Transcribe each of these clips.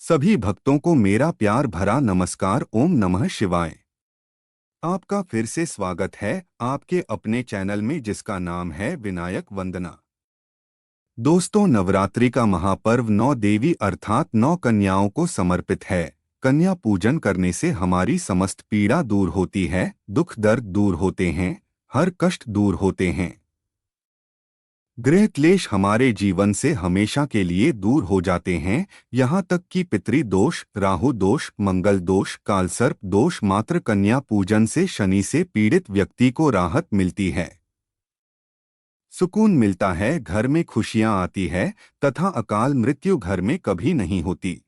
सभी भक्तों को मेरा प्यार भरा नमस्कार। ओम नमः शिवाय। आपका फिर से स्वागत है आपके अपने चैनल में जिसका नाम है विनायक वंदना। दोस्तों, नवरात्रि का महापर्व 9 देवी अर्थात 9 कन्याओं को समर्पित है। कन्या पूजन करने से हमारी समस्त पीड़ा दूर होती है, दुख दर्द दूर होते हैं, हर कष्ट दूर होते हैं। गृह क्लेश हमारे जीवन से हमेशा के लिए दूर हो जाते हैं। यहाँ तक कि पितृ दोष, राहु दोष, मंगल दोष, कालसर्प दोष, मात्र कन्या पूजन से शनि से पीड़ित व्यक्ति को राहत मिलती है, सुकून मिलता है, घर में खुशियां आती है तथा अकाल मृत्यु घर में कभी नहीं होती।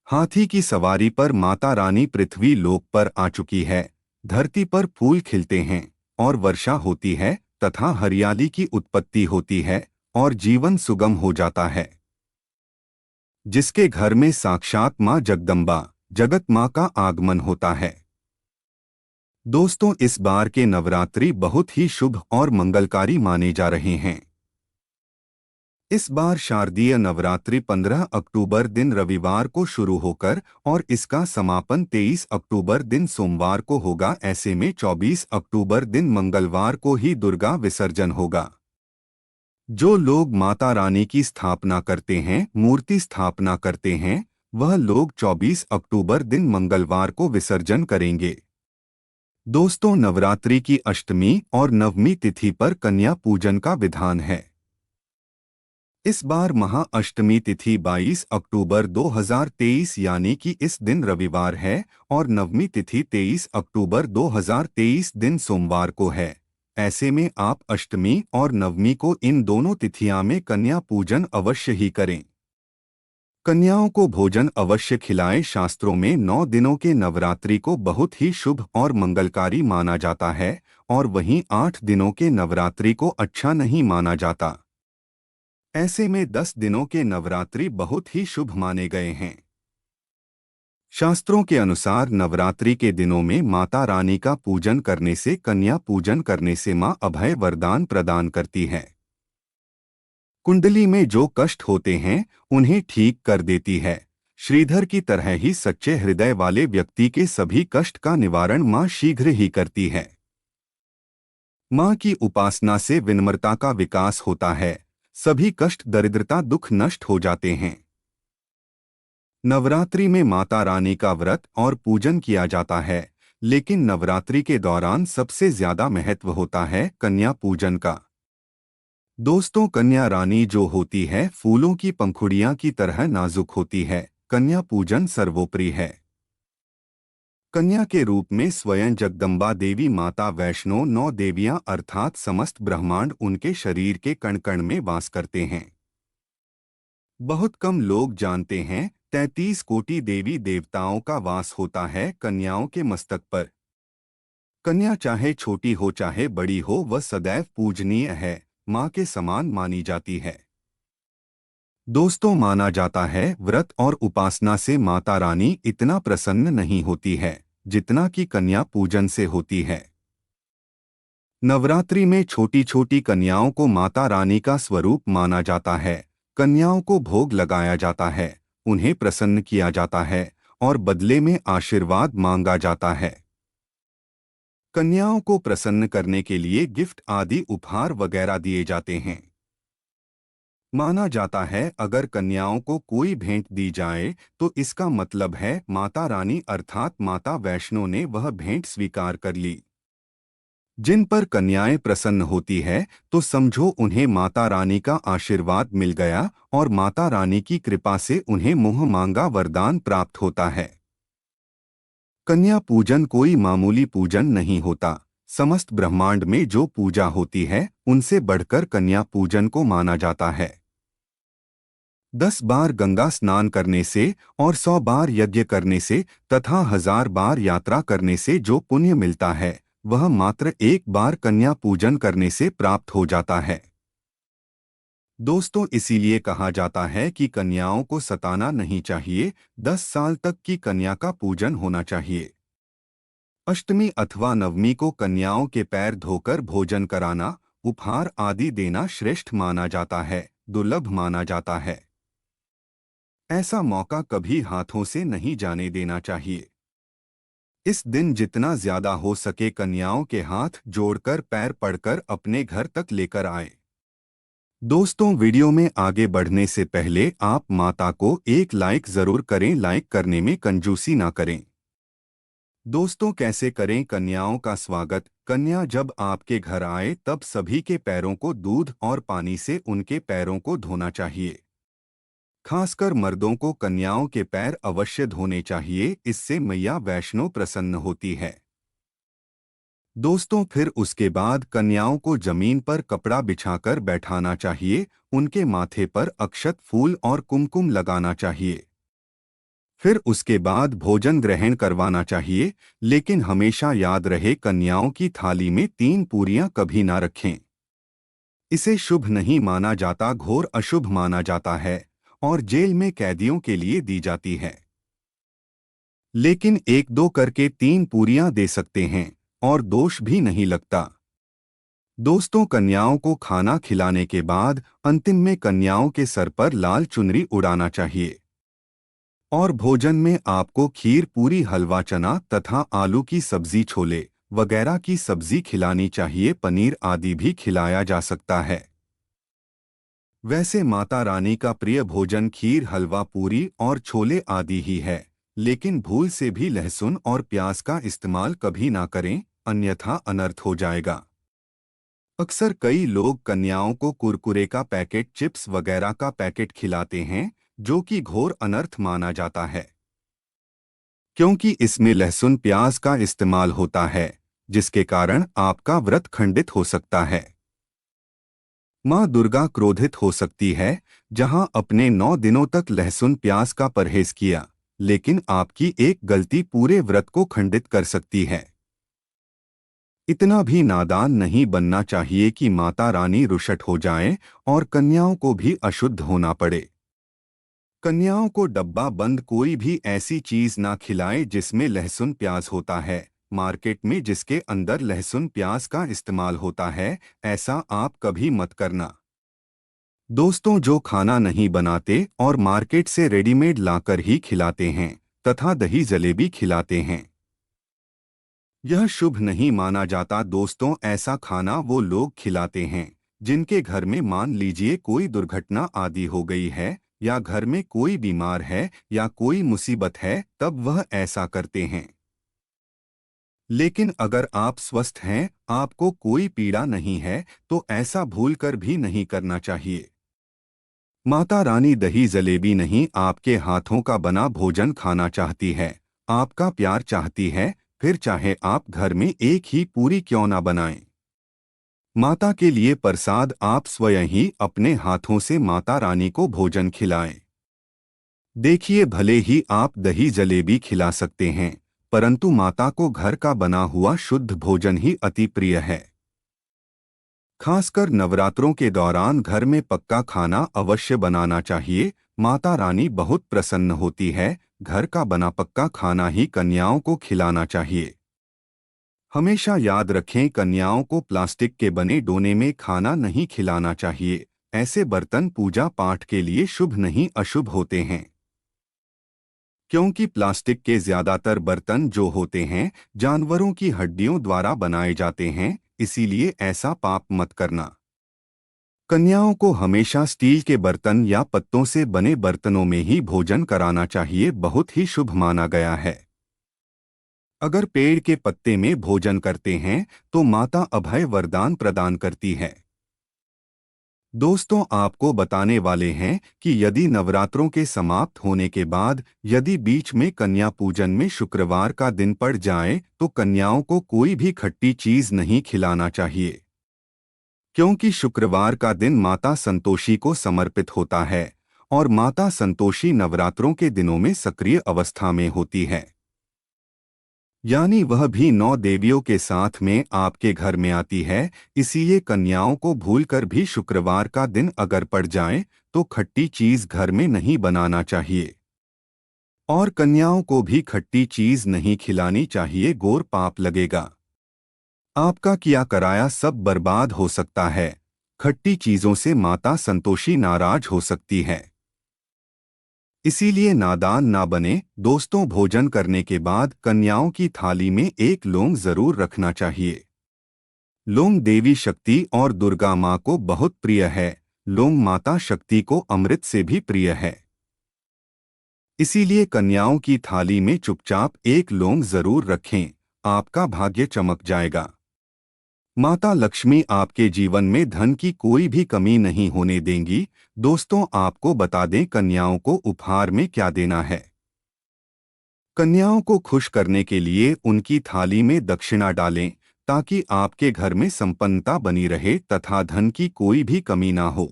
हाथी की सवारी पर माता रानी पृथ्वी लोक पर आ चुकी है। धरती पर फूल खिलते हैं और वर्षा होती है तथा हरियाली की उत्पत्ति होती है और जीवन सुगम हो जाता है। जिसके घर में साक्षात मां जगदम्बा, जगत मां का आगमन होता है। दोस्तों, इस बार के नवरात्रि बहुत ही शुभ और मंगलकारी माने जा रहे हैं। इस बार शारदीय नवरात्रि 15 अक्टूबर दिन रविवार को शुरू होकर और इसका समापन 23 अक्टूबर दिन सोमवार को होगा। ऐसे में 24 अक्टूबर दिन मंगलवार को ही दुर्गा विसर्जन होगा। जो लोग माता रानी की स्थापना करते हैं, मूर्ति स्थापना करते हैं, वह लोग 24 अक्टूबर दिन मंगलवार को विसर्जन करेंगे। दोस्तों, नवरात्रि की अष्टमी और नवमी तिथि पर कन्या पूजन का विधान है। इस बार महाअष्टमी तिथि 22 अक्टूबर 2023 यानी कि इस दिन रविवार है और नवमी तिथि 23 अक्टूबर 2023 दिन सोमवार को है। ऐसे में आप अष्टमी और नवमी को इन दोनों तिथियां में कन्या पूजन अवश्य ही करें। कन्याओं को भोजन अवश्य खिलाएं। शास्त्रों में 9 दिनों के नवरात्रि को बहुत ही शुभ और मंगलकारी माना जाता है और वहीं 8 दिनों के नवरात्रि को अच्छा नहीं माना जाता। ऐसे में 10 दिनों के नवरात्रि बहुत ही शुभ माने गए हैं। शास्त्रों के अनुसार नवरात्रि के दिनों में माता रानी का पूजन करने से, कन्या पूजन करने से मां अभय वरदान प्रदान करती है। कुंडली में जो कष्ट होते हैं उन्हें ठीक कर देती है। श्रीधर की तरह ही सच्चे हृदय वाले व्यक्ति के सभी कष्ट का निवारण मां शीघ्र ही करती है। मां की उपासना से विनम्रता का विकास होता है, सभी कष्ट, दरिद्रता, दुख नष्ट हो जाते हैं। नवरात्रि में माता रानी का व्रत और पूजन किया जाता है, लेकिन नवरात्रि के दौरान सबसे ज्यादा महत्व होता है कन्या पूजन का। दोस्तों, कन्या रानी जो होती है फूलों की पंखुड़ियां की तरह नाजुक होती है। कन्या पूजन सर्वोपरि है। कन्या के रूप में स्वयं जगदम्बा देवी माता वैष्णो 9 देवियां अर्थात समस्त ब्रह्मांड उनके शरीर के कण कण में वास करते हैं। बहुत कम लोग जानते हैं 33 कोटि देवी देवताओं का वास होता है कन्याओं के मस्तक पर। कन्या चाहे छोटी हो चाहे बड़ी हो, वह सदैव पूजनीय है, मां के समान मानी जाती है। दोस्तों, माना जाता है व्रत और उपासना से माता रानी इतना प्रसन्न नहीं होती है जितना कि कन्या पूजन से होती है। नवरात्रि में छोटी छोटी कन्याओं को माता रानी का स्वरूप माना जाता है। कन्याओं को भोग लगाया जाता है, उन्हें प्रसन्न किया जाता है और बदले में आशीर्वाद मांगा जाता है। कन्याओं को प्रसन्न करने के लिए गिफ्ट आदि उपहार वगैरह दिए जाते हैं। माना जाता है अगर कन्याओं को कोई भेंट दी जाए तो इसका मतलब है माता रानी अर्थात माता वैष्णो ने वह भेंट स्वीकार कर ली। जिन पर कन्याएं प्रसन्न होती है तो समझो उन्हें माता रानी का आशीर्वाद मिल गया और माता रानी की कृपा से उन्हें मुँह मांगा वरदान प्राप्त होता है। कन्या पूजन कोई मामूली पूजन नहीं होता। समस्त ब्रह्मांड में जो पूजा होती है उनसे बढ़कर कन्या पूजन को माना जाता है। 10 बार गंगा स्नान करने से और 100 बार यज्ञ करने से तथा 1000 बार यात्रा करने से जो पुण्य मिलता है वह मात्र एक बार कन्या पूजन करने से प्राप्त हो जाता है। दोस्तों, इसीलिए कहा जाता है कि कन्याओं को सताना नहीं चाहिए। 10 साल तक की कन्या का पूजन होना चाहिए। अष्टमी अथवा नवमी को कन्याओं के पैर धोकर भोजन कराना, उपहार आदि देना श्रेष्ठ माना जाता है, दुर्लभ माना जाता है। ऐसा मौका कभी हाथों से नहीं जाने देना चाहिए। इस दिन जितना ज्यादा हो सके कन्याओं के हाथ जोड़कर पैर पड़कर अपने घर तक लेकर आए। दोस्तों, वीडियो में आगे बढ़ने से पहले आप माता को एक लाइक जरूर करें। लाइक करने में कंजूसी ना करें। दोस्तों, कैसे करें कन्याओं का स्वागत? कन्या जब आपके घर आए तब सभी के पैरों को दूध और पानी से उनके पैरों को धोना चाहिए। खासकर मर्दों को कन्याओं के पैर अवश्य धोने चाहिए, इससे मैया वैष्णो प्रसन्न होती है। दोस्तों, फिर उसके बाद कन्याओं को जमीन पर कपड़ा बिछाकर बैठाना चाहिए। उनके माथे पर अक्षत, फूल और कुमकुम लगाना चाहिए। फिर उसके बाद भोजन ग्रहण करवाना चाहिए, लेकिन हमेशा याद रहे कन्याओं की थाली में 3 पूरियां कभी ना रखें। इसे शुभ नहीं माना जाता, घोर अशुभ माना जाता है और जेल में कैदियों के लिए दी जाती है। लेकिन 1-2 करके 3 पूरियां दे सकते हैं और दोष भी नहीं लगता। दोस्तों, कन्याओं को खाना खिलाने के बाद अंतिम में कन्याओं के सर पर लाल चुनरी उड़ाना चाहिए। और भोजन में आपको खीर, पूरी, हलवा, चना तथा आलू की सब्जी, छोले वगैरह की सब्जी खिलानी चाहिए। पनीर आदि भी खिलाया जा सकता है। वैसे माता रानी का प्रिय भोजन खीर, हलवा, पूरी और छोले आदि ही है, लेकिन भूल से भी लहसुन और प्याज का इस्तेमाल कभी ना करें, अन्यथा अनर्थ हो जाएगा। अक्सर कई लोग कन्याओं को कुरकुरे का पैकेट, चिप्स वगैरह का पैकेट खिलाते हैं, जो कि घोर अनर्थ माना जाता है, क्योंकि इसमें लहसुन, प्याज का इस्तेमाल होता है, जिसके कारण आपका व्रत खंडित हो सकता है। माँ दुर्गा क्रोधित हो सकती है। जहां अपने 9 दिनों तक लहसुन प्याज का परहेज किया, लेकिन आपकी एक गलती पूरे व्रत को खंडित कर सकती है। इतना भी नादान नहीं बनना चाहिए कि माता रानी रुष्ट हो जाएं और कन्याओं को भी अशुद्ध होना पड़े। कन्याओं को डब्बा बंद कोई भी ऐसी चीज ना खिलाएं जिसमें लहसुन प्याज होता है। मार्केट में जिसके अंदर लहसुन प्याज का इस्तेमाल होता है, ऐसा आप कभी मत करना। दोस्तों, जो खाना नहीं बनाते और मार्केट से रेडीमेड लाकर ही खिलाते हैं तथा दही जलेबी खिलाते हैं, यह शुभ नहीं माना जाता। दोस्तों, ऐसा खाना वो लोग खिलाते हैं जिनके घर में मान लीजिए कोई दुर्घटना आदि हो गई है, या घर में कोई बीमार है या कोई मुसीबत है, तब वह ऐसा करते हैं। लेकिन अगर आप स्वस्थ हैं, आपको कोई पीड़ा नहीं है, तो ऐसा भूलकर भी नहीं करना चाहिए। माता रानी दही जलेबी नहीं, आपके हाथों का बना भोजन खाना चाहती है, आपका प्यार चाहती है। फिर चाहे आप घर में एक ही पूरी क्यों ना बनाएं, माता के लिए प्रसाद आप स्वयं ही अपने हाथों से माता रानी को भोजन खिलाएं। देखिए, भले ही आप दही जलेबी खिला सकते हैं, परंतु माता को घर का बना हुआ शुद्ध भोजन ही अति प्रिय है। खासकर नवरात्रों के दौरान घर में पक्का खाना अवश्य बनाना चाहिए। माता रानी बहुत प्रसन्न होती है। घर का बना पक्का खाना ही कन्याओं को खिलाना चाहिए। हमेशा याद रखें, कन्याओं को प्लास्टिक के बने डोने में खाना नहीं खिलाना चाहिए। ऐसे बर्तन पूजा पाठ के लिए शुभ नहीं, अशुभ होते हैं, क्योंकि प्लास्टिक के ज्यादातर बर्तन जो होते हैं जानवरों की हड्डियों द्वारा बनाए जाते हैं, इसीलिए ऐसा पाप मत करना। कन्याओं को हमेशा स्टील के बर्तन या पत्तों से बने बर्तनों में ही भोजन कराना चाहिए, बहुत ही शुभ माना गया है। अगर पेड़ के पत्ते में भोजन करते हैं तो माता अभय वरदान प्रदान करती है। दोस्तों, आपको बताने वाले हैं कि यदि नवरात्रों के समाप्त होने के बाद यदि बीच में कन्या पूजन में शुक्रवार का दिन पड़ जाए तो कन्याओं को कोई भी खट्टी चीज नहीं खिलाना चाहिए, क्योंकि शुक्रवार का दिन माता संतोषी को समर्पित होता है और माता संतोषी नवरात्रों के दिनों में सक्रिय अवस्था में होती है। यानी वह भी 9 देवियों के साथ में आपके घर में आती है। इसीलिए कन्याओं को भूलकर भी शुक्रवार का दिन अगर पड़ जाए तो खट्टी चीज घर में नहीं बनाना चाहिए और कन्याओं को भी खट्टी चीज नहीं खिलानी चाहिए, घोर पाप लगेगा। आपका किया कराया सब बर्बाद हो सकता है। खट्टी चीजों से माता संतोषी नाराज हो सकती है। इसीलिए नादान ना बने। दोस्तों, भोजन करने के बाद कन्याओं की थाली में एक लौंग जरूर रखना चाहिए। लौंग देवी शक्ति और दुर्गा माँ को बहुत प्रिय है। लौंग माता शक्ति को अमृत से भी प्रिय है। इसीलिए कन्याओं की थाली में चुपचाप एक लौंग जरूर रखें। आपका भाग्य चमक जाएगा। माता लक्ष्मी आपके जीवन में धन की कोई भी कमी नहीं होने देंगी। दोस्तों, आपको बता दें कन्याओं को उपहार में क्या देना है। कन्याओं को खुश करने के लिए उनकी थाली में दक्षिणा डालें, ताकि आपके घर में संपन्नता बनी रहे तथा धन की कोई भी कमी ना हो।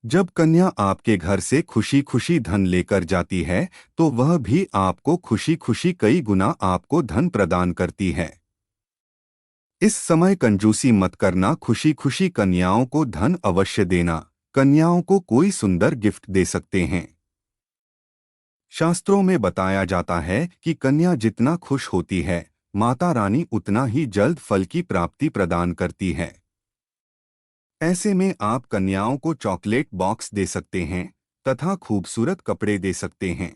जब कन्या आपके घर से खुशी खुशी धन लेकर जाती है, तो वह भी आपको खुशी खुशी कई गुना आपको धन प्रदान करती है। इस समय कंजूसी मत करना, खुशी खुशी कन्याओं को धन अवश्य देना। कन्याओं को कोई सुंदर गिफ्ट दे सकते हैं। शास्त्रों में बताया जाता है कि कन्या जितना खुश होती है, माता रानी उतना ही जल्द फल की प्राप्ति प्रदान करती है। ऐसे में आप कन्याओं को चॉकलेट बॉक्स दे सकते हैं तथा खूबसूरत कपड़े दे सकते हैं।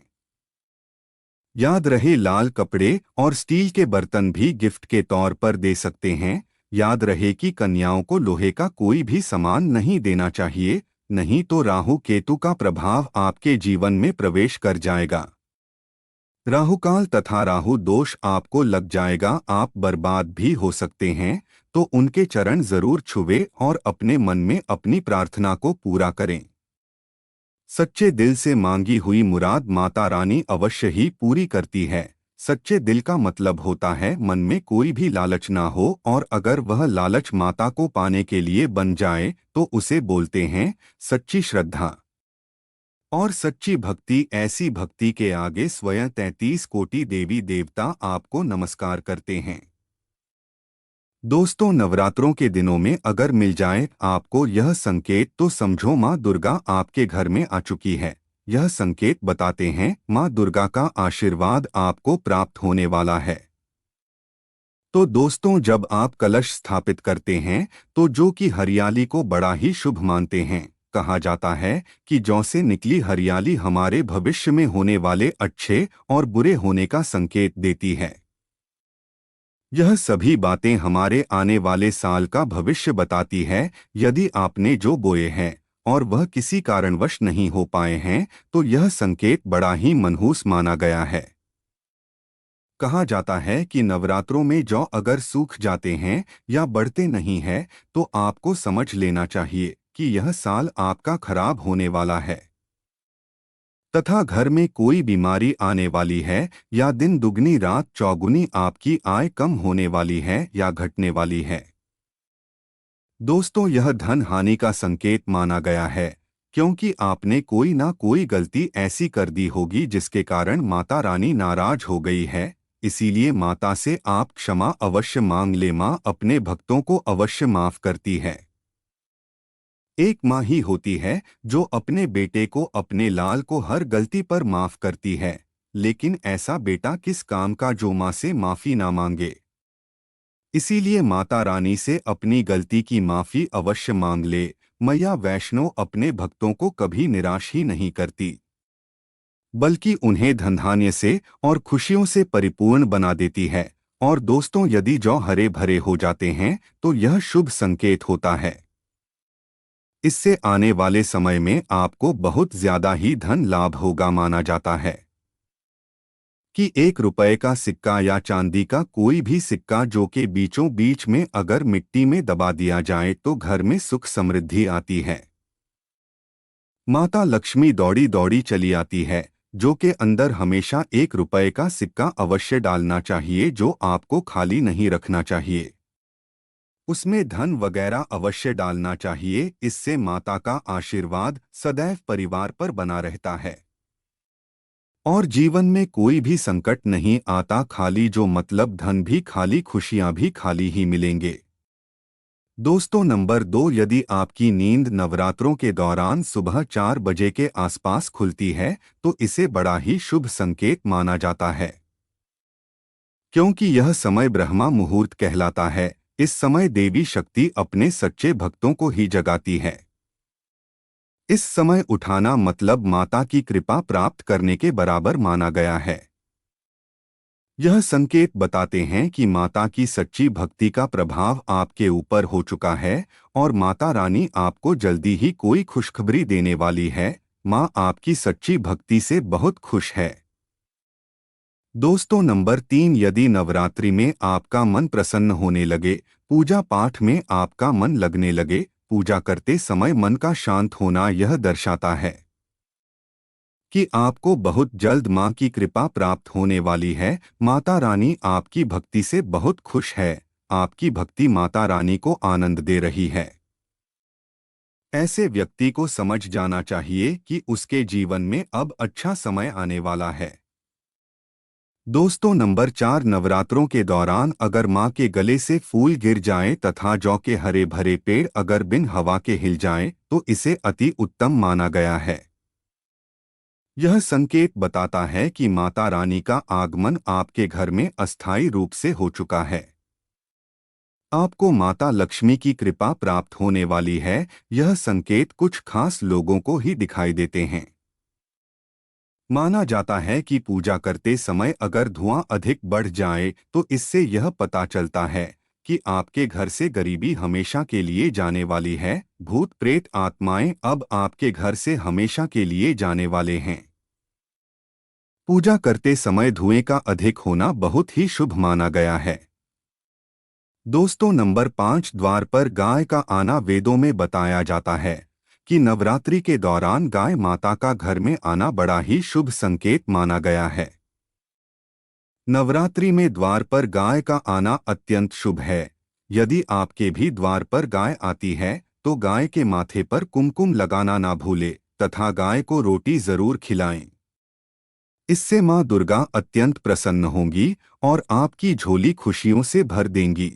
याद रहे, लाल कपड़े और स्टील के बर्तन भी गिफ्ट के तौर पर दे सकते हैं। याद रहे कि कन्याओं को लोहे का कोई भी सामान नहीं देना चाहिए, नहीं तो राहु केतु का प्रभाव आपके जीवन में प्रवेश कर जाएगा। राहुकाल तथा राहु दोष आपको लग जाएगा, आप बर्बाद भी हो सकते हैं। तो उनके चरण जरूर छुए और अपने मन में अपनी प्रार्थना को पूरा करें। सच्चे दिल से मांगी हुई मुराद माता रानी अवश्य ही पूरी करती है। सच्चे दिल का मतलब होता है मन में कोई भी लालच ना हो, और अगर वह लालच माता को पाने के लिए बन जाए तो उसे बोलते हैं सच्ची श्रद्धा। और सच्ची भक्ति, ऐसी भक्ति के आगे स्वयं 33 कोटि देवी देवता आपको नमस्कार करते हैं। दोस्तों, नवरात्रों के दिनों में अगर मिल जाए आपको यह संकेत, तो समझो माँ दुर्गा आपके घर में आ चुकी है। यह संकेत बताते हैं माँ दुर्गा का आशीर्वाद आपको प्राप्त होने वाला है। तो दोस्तों, जब आप कलश स्थापित करते हैं तो जो कि हरियाली को बड़ा ही शुभ मानते हैं। कहा जाता है कि जौ से निकली हरियाली हमारे भविष्य में होने वाले अच्छे और बुरे होने का संकेत देती है। यह सभी बातें हमारे आने वाले साल का भविष्य बताती है। यदि आपने जो बोए हैं और वह किसी कारणवश नहीं हो पाए हैं, तो यह संकेत बड़ा ही मनहूस माना गया है। कहा जाता है कि नवरात्रों में जौ अगर सूख जाते हैं या बढ़ते नहीं हैं, तो आपको समझ लेना चाहिए कि यह साल आपका खराब होने वाला है तथा घर में कोई बीमारी आने वाली है, या दिन दुगनी रात चौगुनी आपकी आय कम होने वाली है या घटने वाली है। दोस्तों, यह धन हानि का संकेत माना गया है, क्योंकि आपने कोई ना कोई गलती ऐसी कर दी होगी जिसके कारण माता रानी नाराज हो गई है। इसीलिए माता से आप क्षमा अवश्य मांग ले, माँ अपने भक्तों को अवश्य माफ करती है। एक माँ ही होती है जो अपने बेटे को, अपने लाल को हर गलती पर माफ करती है। लेकिन ऐसा बेटा किस काम का जो माँ से माफी ना मांगे। इसीलिए माता रानी से अपनी गलती की माफी अवश्य मांग ले। मैया वैष्णो अपने भक्तों को कभी निराश ही नहीं करती, बल्कि उन्हें धन धान्य से और खुशियों से परिपूर्ण बना देती है। और दोस्तों, यदि जौ हरे भरे हो जाते हैं तो यह शुभ संकेत होता है। इससे आने वाले समय में आपको बहुत ज्यादा ही धन लाभ होगा। माना जाता है कि 1 रुपए का सिक्का या चांदी का कोई भी सिक्का जो के बीचों बीच में अगर मिट्टी में दबा दिया जाए तो घर में सुख समृद्धि आती है। माता लक्ष्मी दौड़ी दौड़ी चली आती है। जो के अंदर हमेशा 1 रुपए का सिक्का अवश्य डालना चाहिए, जो आपको खाली नहीं रखना चाहिए। उसमें धन वगैरह अवश्य डालना चाहिए। इससे माता का आशीर्वाद सदैव परिवार पर बना रहता है और जीवन में कोई भी संकट नहीं आता। खाली जो मतलब धन भी खाली, खुशियां भी खाली ही मिलेंगे। दोस्तों, नंबर 2, यदि आपकी नींद नवरात्रों के दौरान सुबह 4 बजे के आसपास खुलती है तो इसे बड़ा ही शुभ संकेत माना जाता है, क्योंकि यह समय ब्रह्मा मुहूर्त कहलाता है। इस समय देवी शक्ति अपने सच्चे भक्तों को ही जगाती है। इस समय उठाना मतलब माता की कृपा प्राप्त करने के बराबर माना गया है। यह संकेत बताते हैं कि माता की सच्ची भक्ति का प्रभाव आपके ऊपर हो चुका है और माता रानी आपको जल्दी ही कोई खुशखबरी देने वाली है। माँ आपकी सच्ची भक्ति से बहुत खुश है। दोस्तों, नंबर 3, यदि नवरात्रि में आपका मन प्रसन्न होने लगे, पूजा पाठ में आपका मन लगने लगे, पूजा करते समय मन का शांत होना यह दर्शाता है कि आपको बहुत जल्द माँ की कृपा प्राप्त होने वाली है। माता रानी आपकी भक्ति से बहुत खुश है। आपकी भक्ति माता रानी को आनंद दे रही है। ऐसे व्यक्ति को समझ जाना चाहिए कि उसके जीवन में अब अच्छा समय आने वाला है। दोस्तों, नंबर 4, नवरात्रों के दौरान अगर माँ के गले से फूल गिर जाएं तथा जौ के हरे भरे पेड़ अगर बिन हवा के हिल जाएं तो इसे अति उत्तम माना गया है। यह संकेत बताता है कि माता रानी का आगमन आपके घर में अस्थायी रूप से हो चुका है। आपको माता लक्ष्मी की कृपा प्राप्त होने वाली है। यह संकेत कुछ खास लोगों को ही दिखाई देते हैं। माना जाता है कि पूजा करते समय अगर धुआं अधिक बढ़ जाए तो इससे यह पता चलता है कि आपके घर से गरीबी हमेशा के लिए जाने वाली है। भूत प्रेत आत्माएं अब आपके घर से हमेशा के लिए जाने वाले हैं। पूजा करते समय धुएं का अधिक होना बहुत ही शुभ माना गया है। दोस्तों, नंबर 5, द्वार पर गाय का आना वेदों में बताया जाता है कि नवरात्रि के दौरान गाय माता का घर में आना बड़ा ही शुभ संकेत माना गया है। नवरात्रि में द्वार पर गाय का आना अत्यंत शुभ है। यदि आपके भी द्वार पर गाय आती है तो गाय के माथे पर कुमकुम लगाना ना भूले तथा गाय को रोटी जरूर खिलाएं। इससे मां दुर्गा अत्यंत प्रसन्न होंगी और आपकी झोली खुशियों से भर देंगी।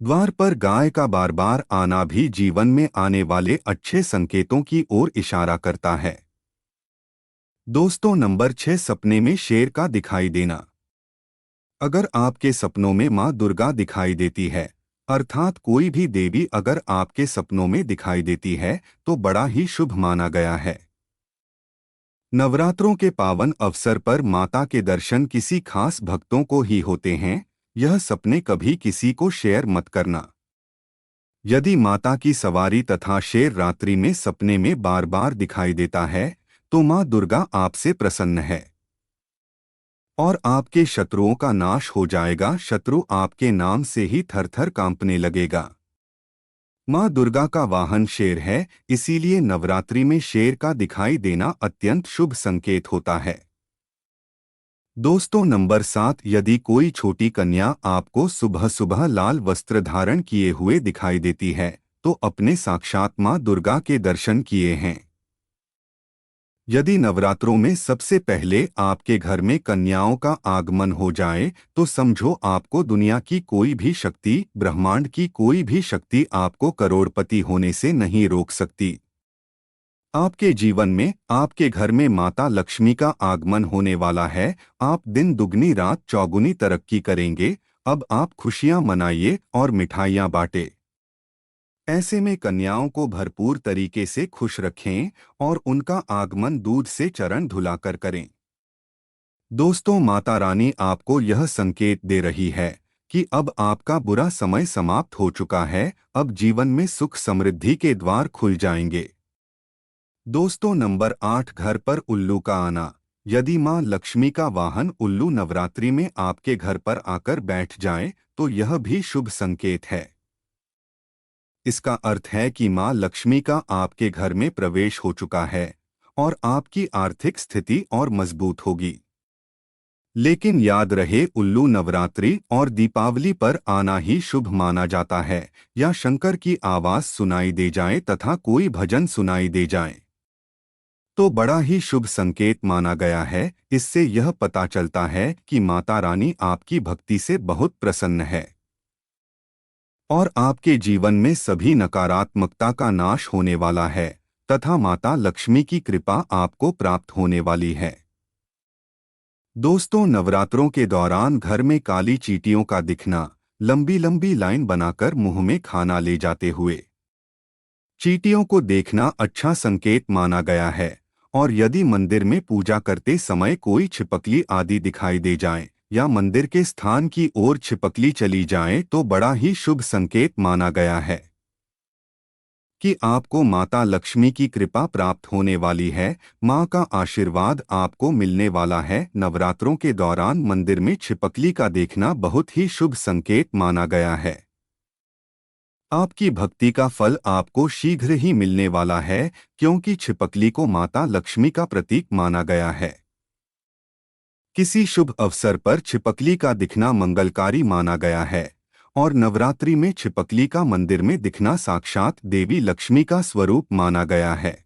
द्वार पर गाय का बार बार आना भी जीवन में आने वाले अच्छे संकेतों की ओर इशारा करता है। दोस्तों, नंबर 6, सपने में शेर का दिखाई देना। अगर आपके सपनों में मां दुर्गा दिखाई देती है, अर्थात कोई भी देवी अगर आपके सपनों में दिखाई देती है तो बड़ा ही शुभ माना गया है। नवरात्रों के पावन अवसर पर माता के दर्शन किसी खास भक्तों को ही होते हैं। यह सपने कभी किसी को शेयर मत करना। यदि माता की सवारी तथा शेर रात्रि में सपने में बार बार दिखाई देता है तो मां दुर्गा आपसे प्रसन्न है और आपके शत्रुओं का नाश हो जाएगा। शत्रु आपके नाम से ही थरथर कांपने लगेगा। मां दुर्गा का वाहन शेर है, इसीलिए नवरात्रि में शेर का दिखाई देना अत्यंत शुभ संकेत होता है। दोस्तों, नंबर 7, यदि कोई छोटी कन्या आपको सुबह सुबह लाल वस्त्र धारण किए हुए दिखाई देती है तो अपने साक्षात मां दुर्गा के दर्शन किए हैं। यदि नवरात्रों में सबसे पहले आपके घर में कन्याओं का आगमन हो जाए तो समझो आपको दुनिया की कोई भी शक्ति, ब्रह्मांड की कोई भी शक्ति आपको करोड़पति होने से नहीं रोक सकती। आपके जीवन में, आपके घर में माता लक्ष्मी का आगमन होने वाला है। आप दिन दुगनी रात चौगुनी तरक्की करेंगे। अब आप खुशियां मनाइए और मिठाइयां बांटे। ऐसे में कन्याओं को भरपूर तरीके से खुश रखें और उनका आगमन दूध से चरण धुलाकर करें। दोस्तों, माता रानी आपको यह संकेत दे रही है कि अब आपका बुरा समय समाप्त हो चुका है। अब जीवन में सुख समृद्धि के द्वार खुल जाएंगे। दोस्तों, नंबर 8, घर पर उल्लू का आना। यदि मां लक्ष्मी का वाहन उल्लू नवरात्रि में आपके घर पर आकर बैठ जाए तो यह भी शुभ संकेत है। इसका अर्थ है कि मां लक्ष्मी का आपके घर में प्रवेश हो चुका है और आपकी आर्थिक स्थिति और मजबूत होगी। लेकिन याद रहे, उल्लू नवरात्रि और दीपावली पर आना ही शुभ माना जाता है, या शंकर की आवाज सुनाई दे जाए तथा कोई भजन सुनाई दे जाए तो बड़ा ही शुभ संकेत माना गया है। इससे यह पता चलता है कि माता रानी आपकी भक्ति से बहुत प्रसन्न है और आपके जीवन में सभी नकारात्मकता का नाश होने वाला है तथा माता लक्ष्मी की कृपा आपको प्राप्त होने वाली है। दोस्तों, नवरात्रों के दौरान घर में काली चींटियों का दिखना, लंबी लंबी लाइन बनाकर मुंह में खाना ले जाते हुए। चींटियों को देखना अच्छा संकेत माना गया है, और यदि मंदिर में पूजा करते समय कोई छिपकली आदि दिखाई दे जाए या मंदिर के स्थान की ओर छिपकली चली जाए तो बड़ा ही शुभ संकेत माना गया है कि आपको माता लक्ष्मी की कृपा प्राप्त होने वाली है। माँ का आशीर्वाद आपको मिलने वाला है। नवरात्रों के दौरान मंदिर में छिपकली का देखना बहुत ही शुभ संकेत माना गया है। आपकी भक्ति का फल आपको शीघ्र ही मिलने वाला है, क्योंकि छिपकली को माता लक्ष्मी का प्रतीक माना गया है। किसी शुभ अवसर पर छिपकली का दिखना मंगलकारी माना गया है, और नवरात्रि में छिपकली का मंदिर में दिखना साक्षात देवी लक्ष्मी का स्वरूप माना गया है।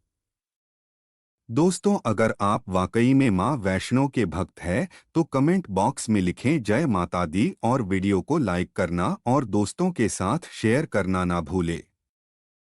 दोस्तों, अगर आप वाकई में मां वैष्णो के भक्त हैं तो कमेंट बॉक्स में लिखें जय माता दी और वीडियो को लाइक करना और दोस्तों के साथ शेयर करना ना भूलें।